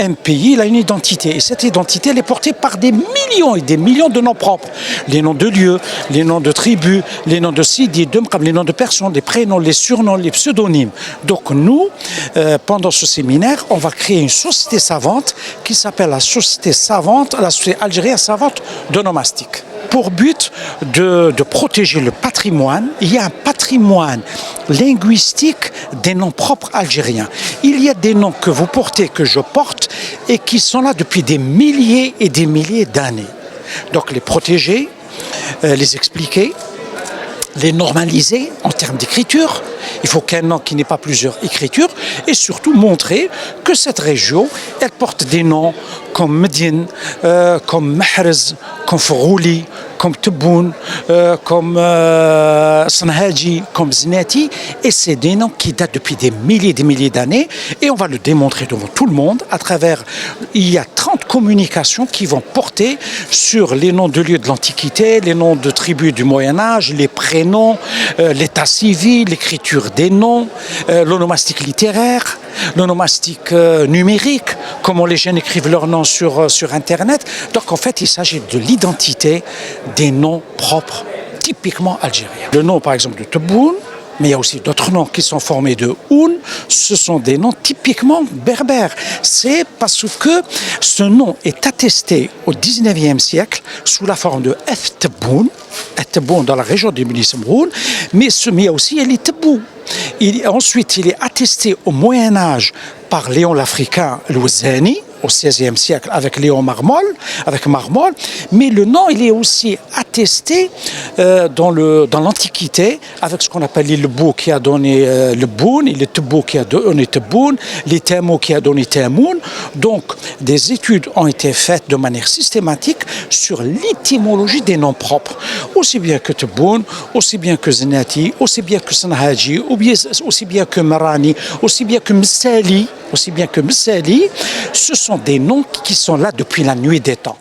un pays, il a une identité. Et cette identité, elle est portée par des millions et des millions de noms propres. Les noms de lieux, les noms de tribus, les noms de Sidi, de Mqab, les noms de personnes, les prénoms, les surnoms, les pseudonymes. Donc nous, pendant ce séminaire, on va créer une société savante qui s'appelle la Société savante, la Société algérienne savante d'onomastique. Pour but de protéger le patrimoine, il y a un patrimoine linguistique des noms propres algériens. Il y a des noms que vous portez, que je porte, et qui sont là depuis des milliers et des milliers d'années. Donc les protéger, les expliquer, les normaliser en termes d'écriture. Il faut qu'un nom qui n'ait pas plusieurs écritures, et surtout montrer que cette région, elle porte des noms comme Médine, comme Mahrez, comme Frouli, comme Tebboune, comme Sanhaji, comme Znati, et c'est des noms qui datent depuis des milliers d'années, et on va le démontrer devant tout le monde à travers, il y a 30 communications qui vont porter sur les noms de lieux de l'Antiquité, les noms de tribus du Moyen-Âge, les prénoms, l'état civil, l'écriture des noms, l'onomastique littéraire, l'onomastique numérique, comment les jeunes écrivent leurs noms sur Internet. Donc en fait, il s'agit de l'identité des noms propres, typiquement algériens. Le nom par exemple de Tebboune, mais il y a aussi d'autres noms qui sont formés de Oun, ce sont des noms typiquement berbères. C'est parce que ce nom est attesté au 19e siècle sous la forme de Tebboune dans la région de Beni-Semroun, mais il y a aussi El Tebbou. Ensuite, il est attesté au Moyen-Âge par Léon l'Africain Louazani, au XVIe siècle avec Léon Marmol, mais le nom il est aussi attesté dans l'Antiquité avec ce qu'on appelle les Lebou qui a donné le Boun, les Tebou qui a donné Tebboune, les Temou qui a donné Temoun. Donc des études ont été faites de manière systématique sur l'étymologie des noms propres, aussi bien que Tebboune, aussi bien que Znati, aussi bien que Sanhaji, aussi bien que Marani, aussi bien que Msali, ce sont des noms qui sont là depuis la nuit des temps.